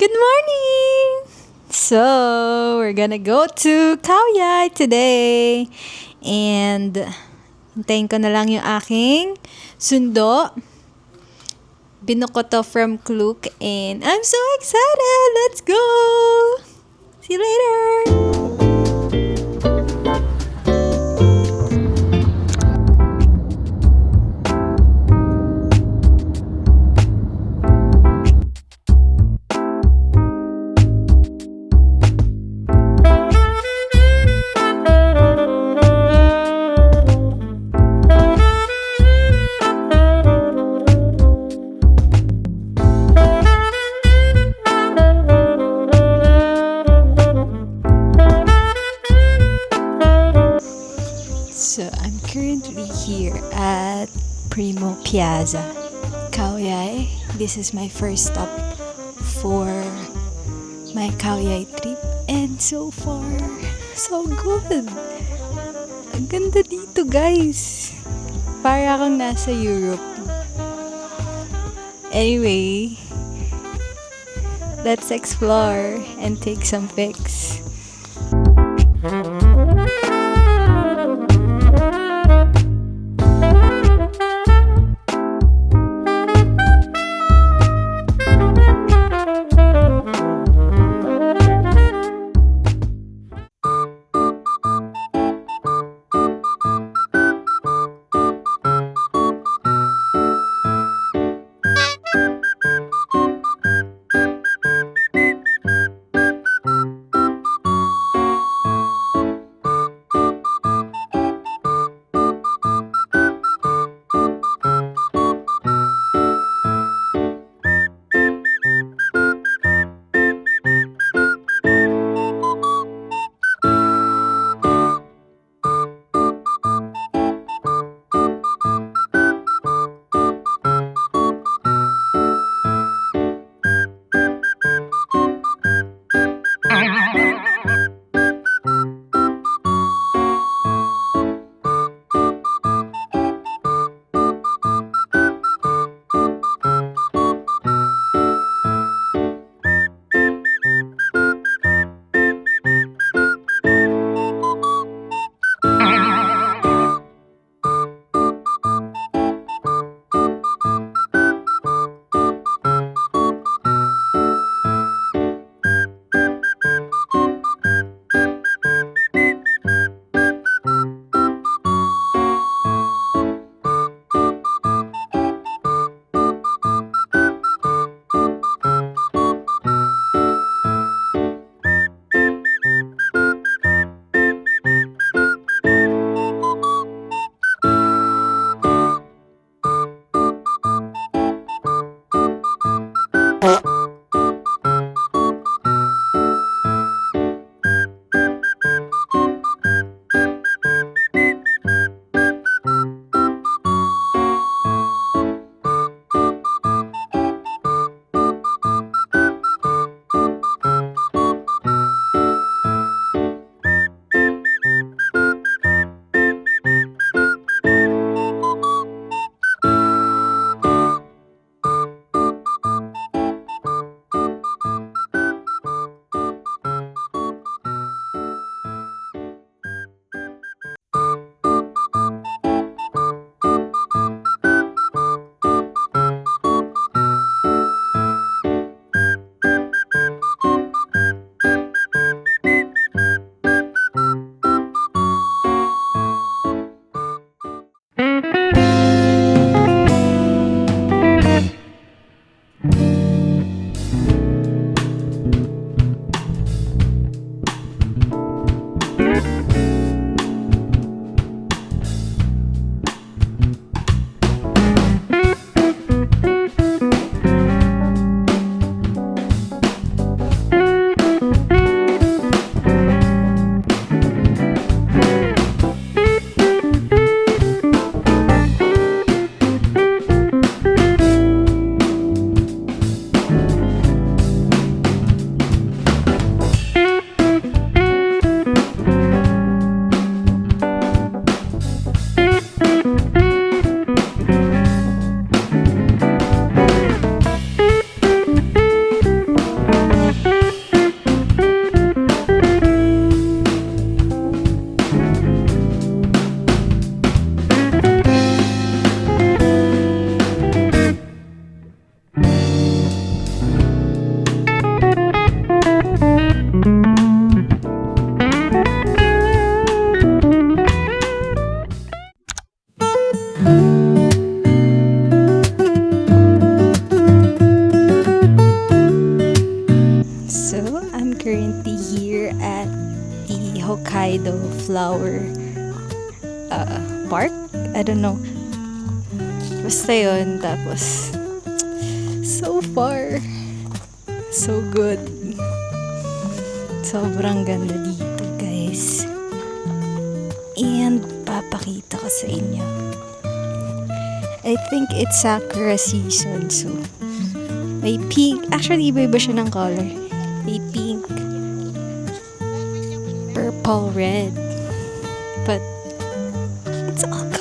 Good morning! So, we're gonna go to Kaoyai today. And, hintayin ko na lang yung aking sundo. Binook ko to from Klook and I'm so excited! Let's go! See you later! So, I'm currently here at Primo Piazza, Kaoyai. This is my first stop for my Kaoyai trip. And so far, so good. Ang ganda dito, guys. Para akong nasa Europe. Anyway, let's explore and take some pics. Hokkaido Flower Park. I don't know. Basta yun. Tapos, so far, so good. Sobrang ganda dito, guys. And, papakita ko sa inyo. I think it's Sakura season, so may pink. Actually, iba-iba siya ng color. May pink, purple, red. But, it's all gone.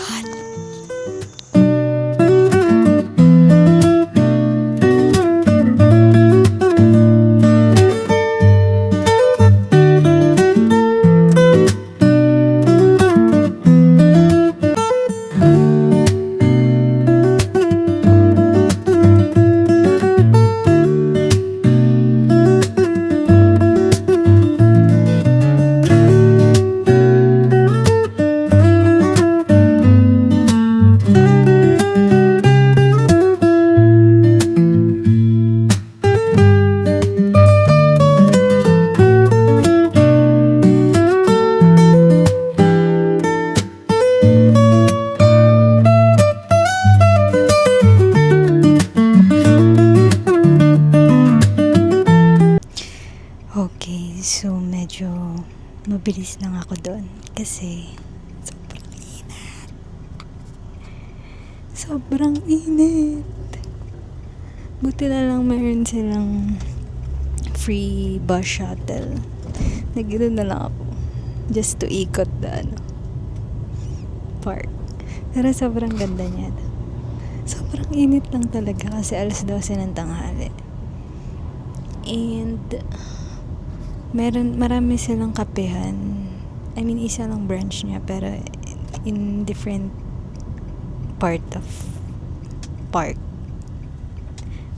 Okay, so medyo mabilis lang ako doon kasi sobrang init. Sobrang init. Buti na lang mayroon silang free bus shuttle. Naganoon na lang ako just to ikot the park. Pero sobrang ganda niya. Sobrang init lang talaga kasi alas 12 ng tanghali. And marami silang kapehan. I mean, isa lang branch niya pero in different part of park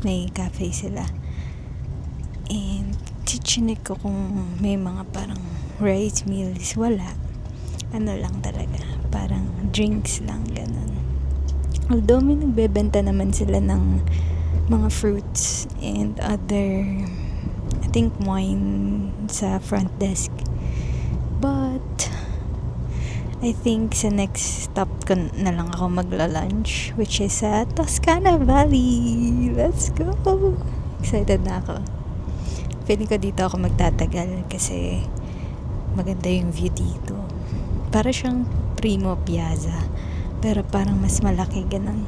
may cafe sila. And chichinik ko kung may mga parang rice meals. Wala. Ano lang talaga, parang drinks lang, ganun. Although may nagbebenta naman sila ng mga fruits and other, I think, wine sa front desk. But I think sa next stop ko na lang ako magla-lunch, which is sa Toscana Valley. Let's go! Excited na ako. Feeling ko dito ako magtatagal kasi maganda yung view dito. Para siyang Primo Piazza, pero parang mas malaki, ganun.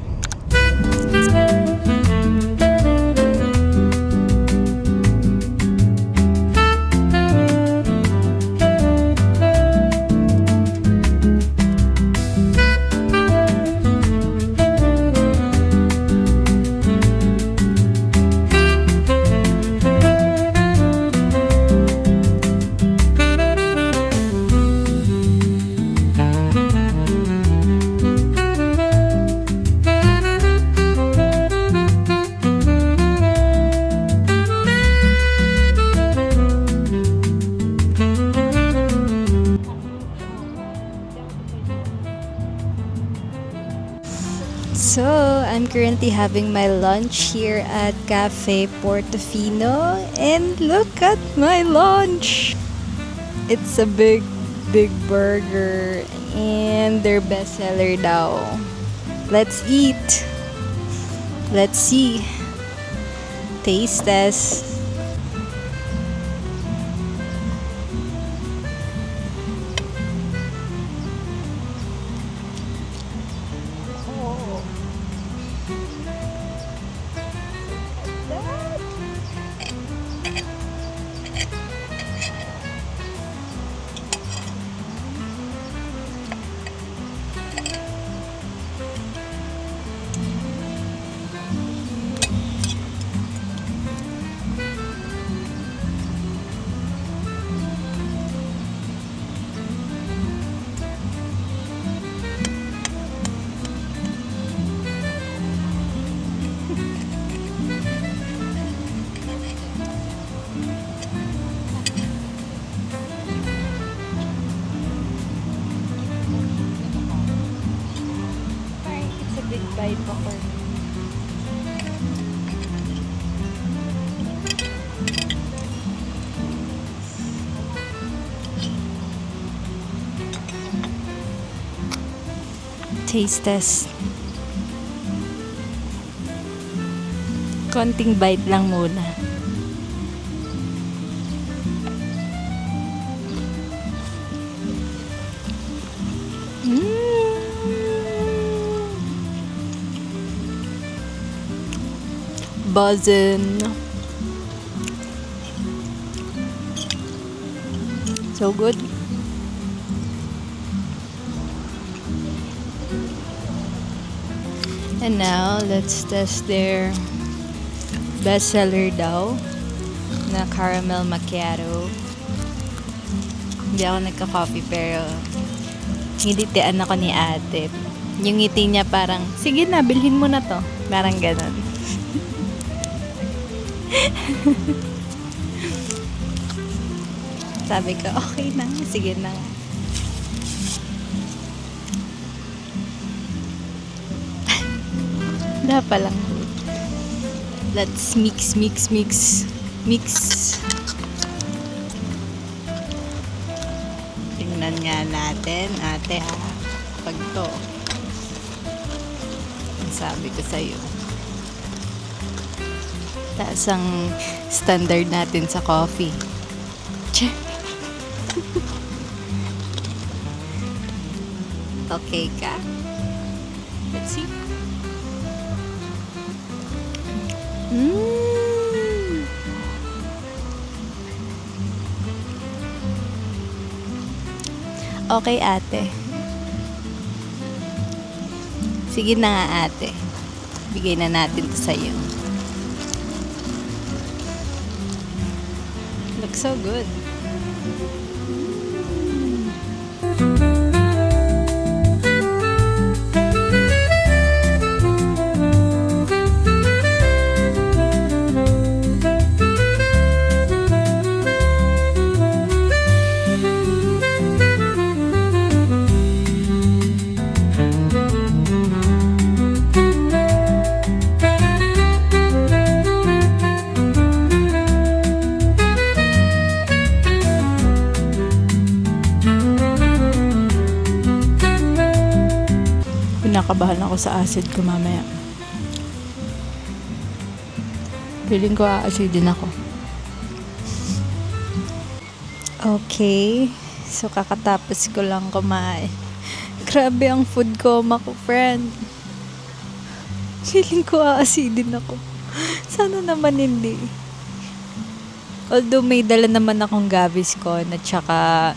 So, I'm currently having my lunch here at Cafe Portofino, and look at my lunch! It's a big burger and their bestseller daw. Let's eat! Let's see. Taste test. Taste test. Konting bite lang muna. Buzzin'. So good. And now, let's test their bestseller daw na caramel macchiato. Hindi ako nagka-coffee pero ngitian ako ni ate. Yung ngiti niya parang, sige na, bilhin mo na to. Parang ganon. Sabi ko, okay na, sige na. Dapat lang. Let's mix. Tingnan nga natin, ate ha. Pag to. Ang sabi ko sa'yo. Taas ang standard natin sa coffee. Che. Okay ka? Let's see. Okay, ate. Sige na nga, ate. Bigay na natin to sa'yo. Looks so good. Nakabahan ako sa acid ko mamaya. Feeling ko aacidin ako. Okay. So, kakatapos ko lang kumain. Grabe ang food coma ko, friend. Feeling ko aacidin ako. Sana naman hindi. Although may dala naman akong Gaviscon at saka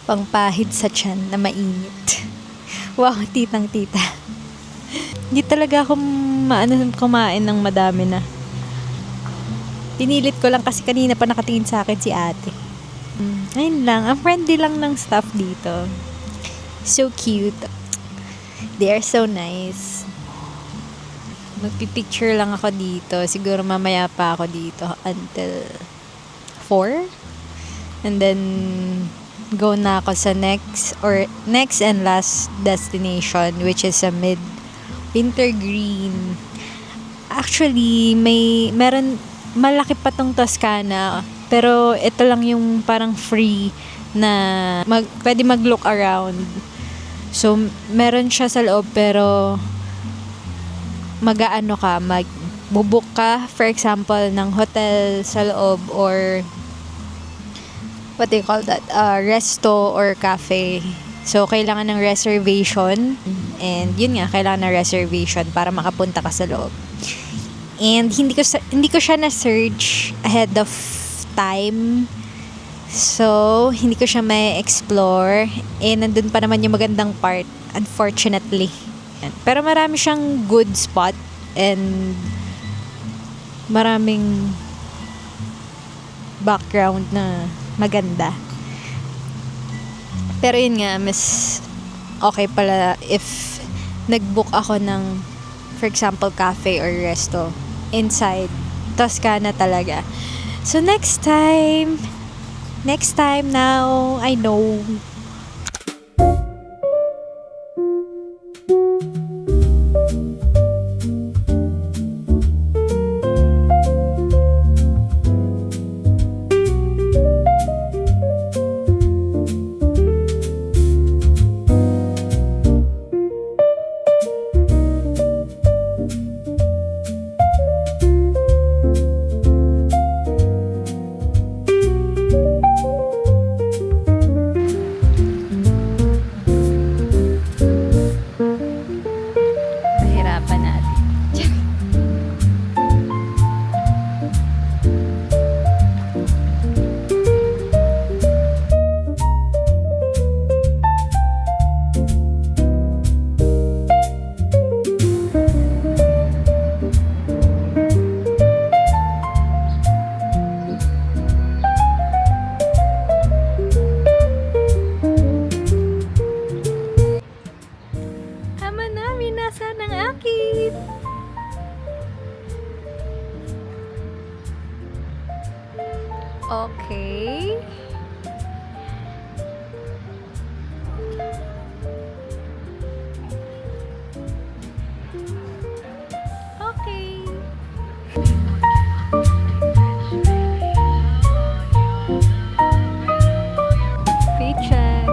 pangpahid sa tiyan na mainit. Wow, titang-tita. Hindi talaga ako kumain ng madami na. Pinilit ko lang kasi kanina pa nakatingin sa akin si ate. Ayun lang. Ang friendly lang ng staff dito. So cute. They are so nice. Magpipicture lang ako dito. Siguro mamaya pa ako dito until 4. And then go na ako sa next and last destination, which is a Wintergreen. Actually, meron malaki pa tong Toscana, pero ito lang yung parang free na pwede mag-look around. So, meron siya sa loob, pero magbubuk ka, for example, ng hotel sa loob or what do you call that? Resto or cafe. So, kailangan ng reservation. And yun nga, kailangan ng reservation para makapunta ka sa loob. And hindi ko siya na-search ahead of time. So, hindi ko siya may explore. And nandun pa naman yung magandang part, unfortunately. Pero marami siyang good spot and maraming background na maganda. Pero yun nga, mas okay pala if nag-book ako ng, for example, cafe or resto inside Toscana talaga. So next time now, I know. Okay. Okay. Paycheck.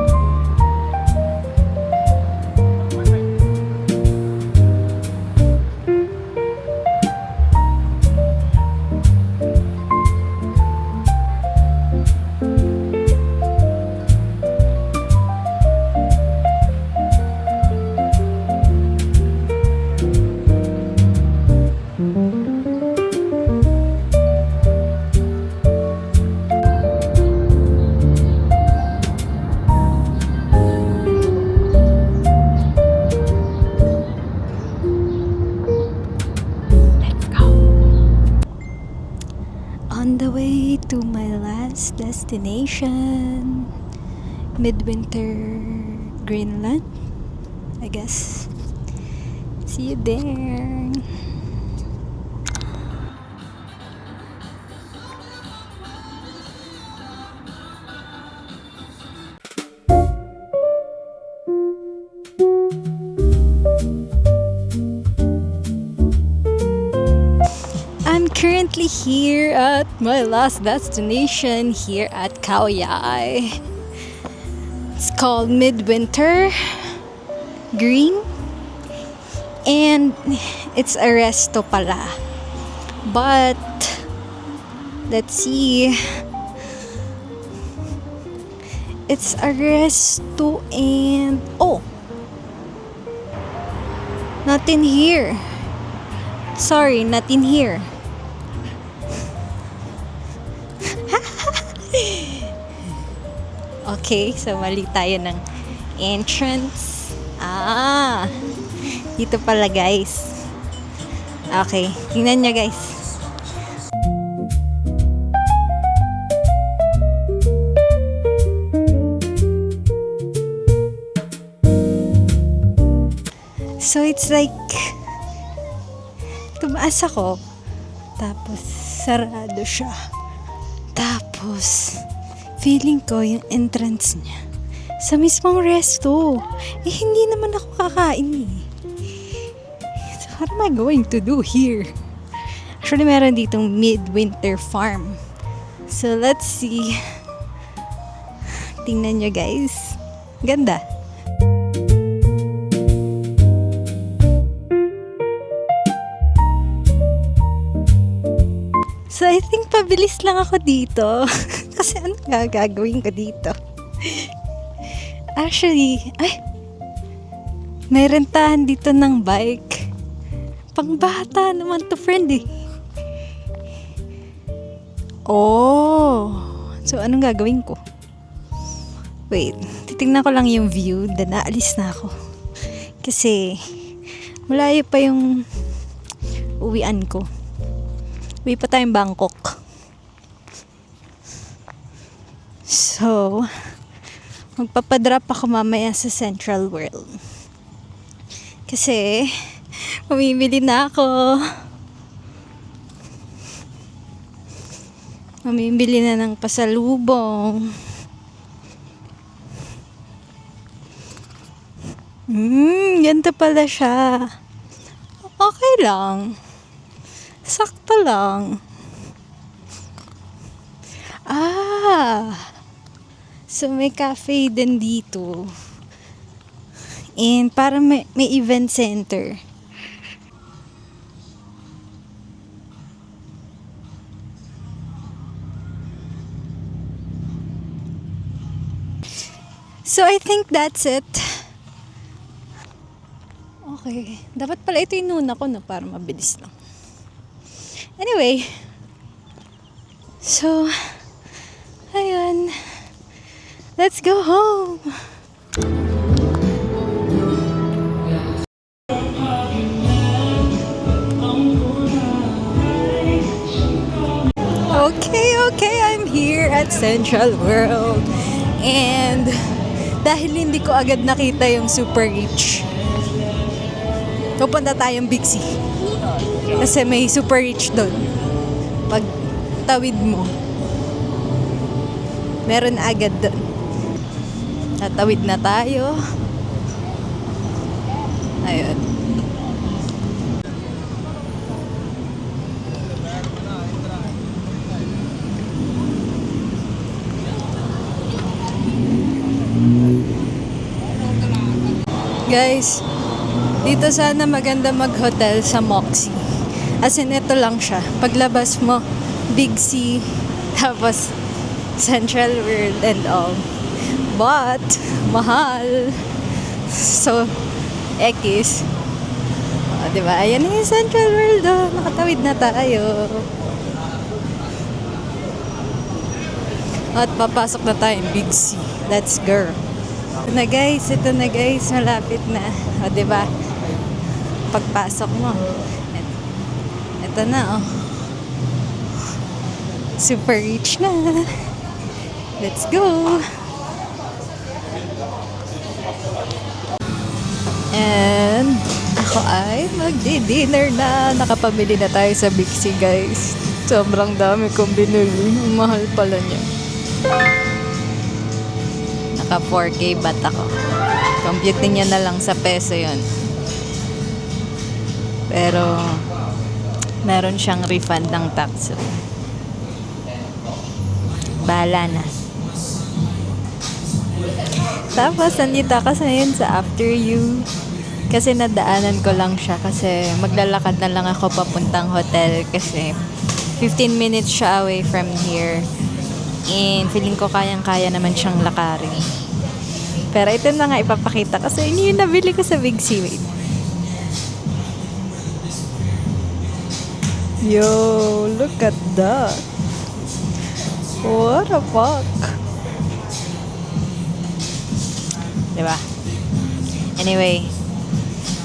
On the way to my last destination, Midwinter, Greenland, I guess. See you there. I'm currently here at my last destination here at Khao Yai. It's called Midwinter Green, and it's a resto pala. But let's see. It's a resto and not in here. Sorry, not in here. Okay, so mali tayo ng entrance. Dito pala guys. Okay, tingnan nyo guys. So it's like tumaas ako, tapos sarado siya. Tapos feeling ko yung entrance niya sa mismong resto. Hindi naman ako kakain eh. So what am I going to do here? Actually, meron ditong Midwinter Farm. So let's see. Tingnan nyo guys. Ganda. So I think pabilis lang ako dito. Kasi ano gagawin ko dito? Actually, may rentahan dito ng bike. Pangbata naman to friend eh. So anong gagawin ko? Wait, titignan ko lang yung view, then naalis na ako. Kasi malayo pa yung uwian ko. Uwi pa tayong Bangkok. So, magpapadrop ako mamaya sa Central World. Kasi, mamimili na ako. Mamimili na ng pasalubong. Ganito pala siya. Okay lang. Sakto lang. So may cafe din dito. And parang may event center. So I think that's it. Okay. Dapat pala ito inuna ko na para mabilis lang. Anyway. So, ayun. Let's go home. Okay, I'm here at Central World. And dahil hindi ko agad nakita yung Super Rich, pupunta tayong Big C. Kasi may Super Rich doon. Pag tawid mo. Meron agad doon. Tatawid na tayo. Ayun. Guys, dito sana maganda mag-hotel sa Moxie. As in, ito lang siya. Paglabas mo, Big C, tapos Central World and all. But, mahal. So, X. Diba? Ayan na yung Central World. Oh. Nakatawid na tayo. At papasok na tayo Big C. Let's go. Ito na guys, malapit na. O, diba? Pagpasok mo. Ito na, oh. Super rich na. Let's go. And, ako ay magdi-dinner na. Nakapamili na tayo sa Big C, guys. Sobrang dami kong binili. Mahal pala niya. Naka 4K baht ako. Compute niya na lang sa peso yon. Pero meron siyang refund ng tax. Bahala na. Tapos nandito ako ngayon sa After You. Kasi nadaanan ko lang siya kasi maglalakad na lang ako papuntang hotel kasi 15 minutes siya away from here. And feeling ko kayang-kaya naman siyang lakarin. Pero ito na nga ipapakita kasi yun yung nabili ko sa Big C. Wait. Yo, look at that. What the fuck? Diba? Anyway,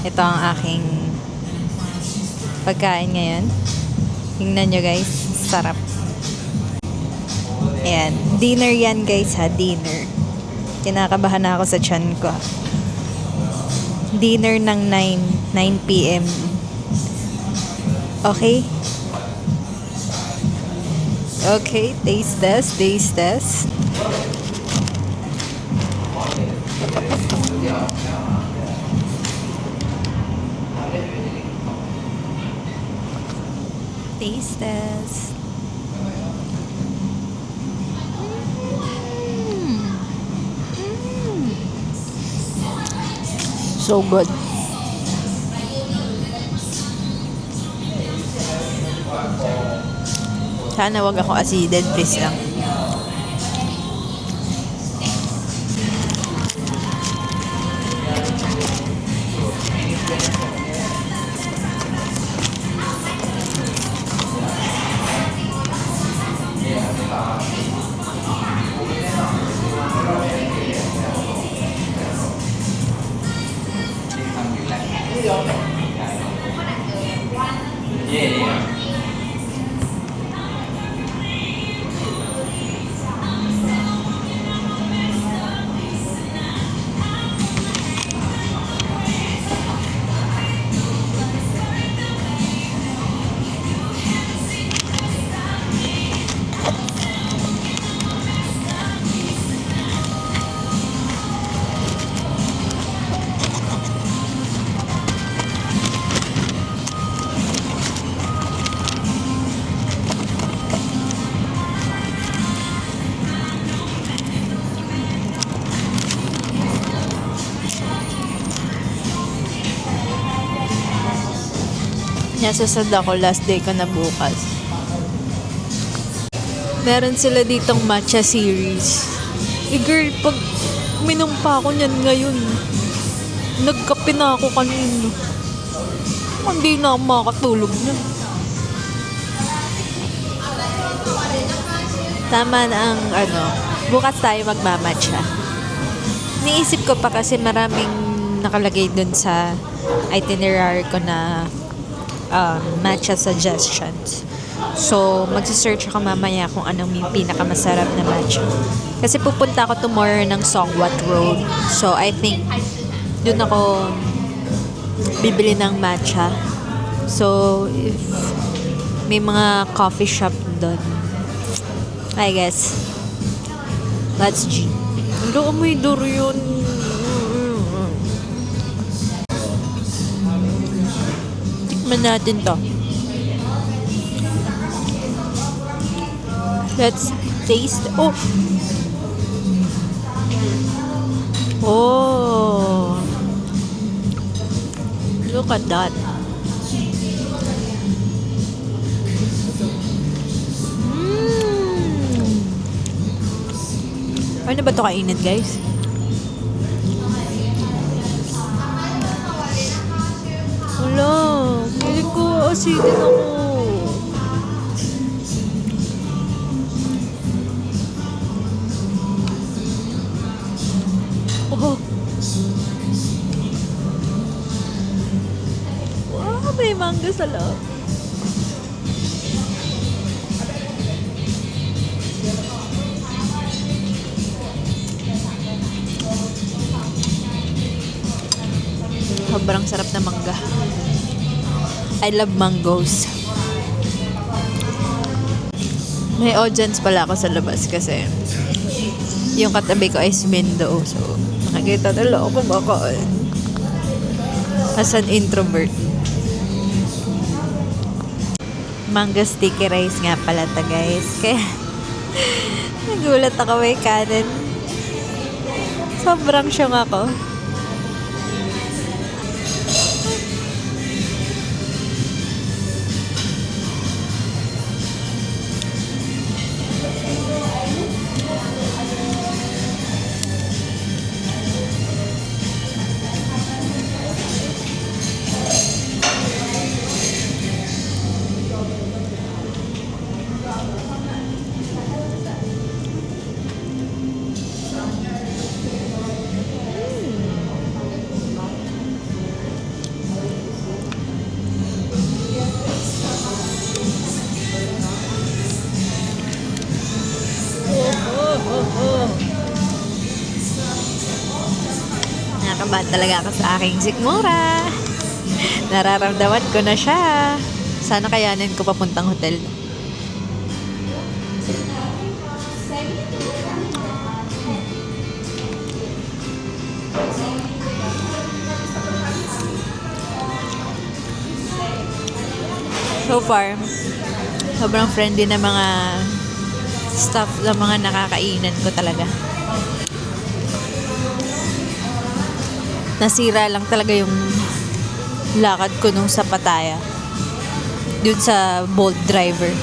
ito ang aking pagkain ngayon. Tingnan nyo guys, sarap. Ayan, dinner yan guys ha, dinner. Kinakabahan na ako sa tiyan ko. Dinner ng 9 p.m. Okay? Okay, taste test. Taste test. So good. Sana wag ako acidan, please lang. Nasasad ako, last day ko na bukas. Meron sila ditong matcha series. Girl, pag minom pa ako niyan ngayon, nagkape na ako kanino. Hindi na ako makakatulog na. Tama na ang bukas tayo magmamatcha. Niisip ko pa kasi maraming nakalagay dun sa itinerary ko na matcha suggestions. So, magsisearch ako mamaya kung anong yung pinakamasarap na matcha. Kasi pupunta ako tomorrow ng Songwat Road. So, I think dun ako bibili ng matcha. So, if may mga coffee shop dun, I guess That's G. Ano, may durian. Tikman natin to. Let's taste. Oh! Oh! Look at that. Ano ba ito kainin, guys? Wala. Feeling ko asidin ako. Oh. Wow, may mangga sa loob. Sobrang sarap na mangga. I love mangoes. May audience pala ako sa labas kasi yung katabi ko is window. So, nakikita nila ako kumakain. As an introvert. Mango sticky rice nga pala to, guys. Kaya, nagulat ako may kanin. Sobrang siyong ako. Nakakabahan talaga ako sa aking sikmura. Nararamdaman ko na siya. Sana kayanin ko papuntang hotel. So far, sobrang friendly na mga staff na mga nakakainan ko talaga. Nasira lang talaga yung lakad ko nung sa Pattaya. Dun sa Bolt driver.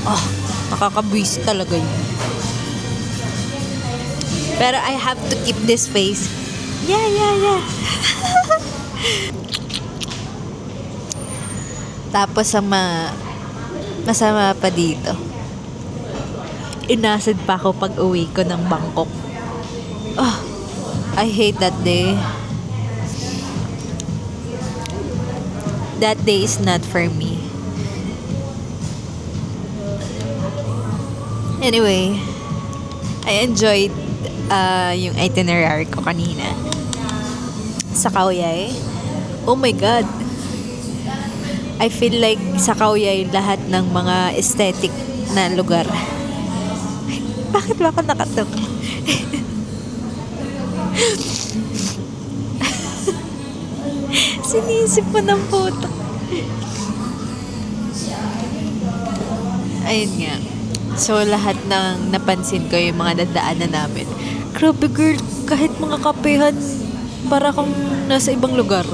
Oh, nakakabwisit talaga yun. Pero I have to keep this face. Yeah. Tapos ang masama pa dito. Inacid pa ako pag uwi ko ng Bangkok. Oh, I hate that day. That day is not for me. Anyway, I enjoyed yung itinerary ko kanina. Sa Khao Yai. Oh my God. I feel like sa Khao Yai lahat ng mga aesthetic na lugar. Bakit ba ako nakatok? Sinisip mo ng puto. Ayun nga. So, lahat ng napansin ko yung mga dadaanan namin. Grabe girl, kahit mga kapehan, para kang nasa ibang lugar.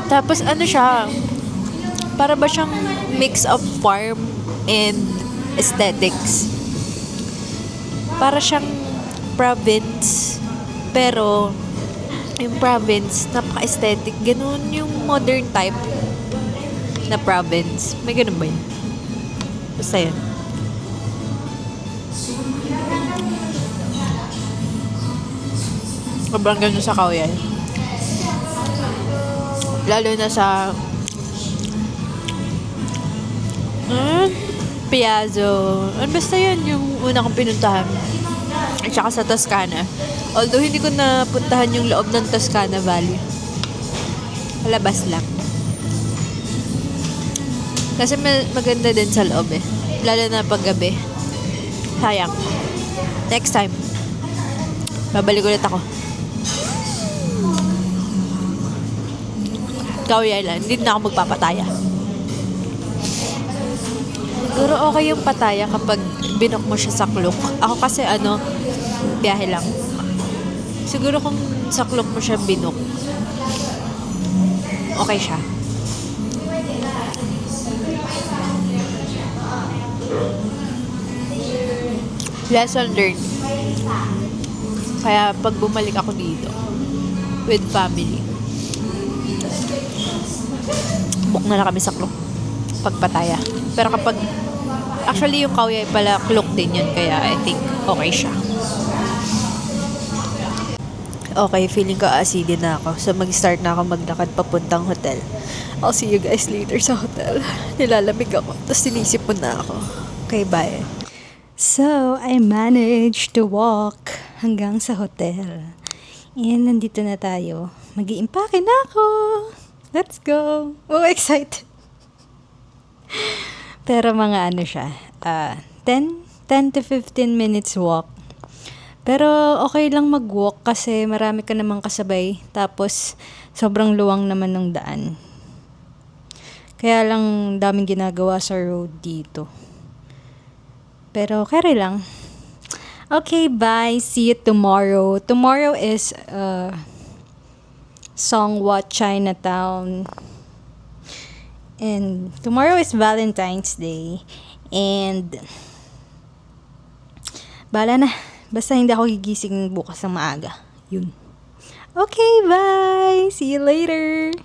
Tapos ano siya, para ba siyang mix of farm and aesthetics. Para siyang province, pero yung province, napaka-aesthetic. Ganun yung modern type na province. May ganun ba yun? Basta yun. Sobrang ganun sa Khao Yai. Lalo na sa Piazzo. Basta yun yung una kong pinuntahan. At saka sa Toscana. Although hindi ko napuntahan yung loob ng Toscana Valley. Labas lang. Kasi maganda din sa loob eh. Lalo na paggabi. Sayang. Next time, babalik ulit ako. Kauyay lang. Hindi na ako magpapataya. Siguro okay yung pataya kapag binok mo siya sa klok. Ako kasi biyahe lang. Siguro kung sa klok mo siya binok, okay siya. Lesson learned. Kaya pag bumalik ako dito with family, book na lang kami sa klok pagpataya. Pero kapag actually yung kauyay pala klok din yun, kaya I think okay siya. Okay, feeling ko acidin na ako. So mag-start na ako maglakad papuntang hotel. I'll see you guys later sa hotel. Nilalamig ako. Tapos sinisipon na ako. Okay, bye. So, I managed to walk hanggang sa hotel. And nandito na tayo. Mag-iimpake na ako. Let's go. Oh, excited. Pero mga siya, 10 to 15 minutes walk. Pero okay lang mag-walk kasi marami ka namang kasabay. Tapos, sobrang luwang naman ng daan. Kaya lang daming ginagawa sa road dito. Pero carry lang. Okay, bye. See you tomorrow. Tomorrow is Songwhat Chinatown. And tomorrow is Valentine's Day. And bala na. Basta hindi ako gigising bukas ng maaga. Yun. Okay, bye. See you later.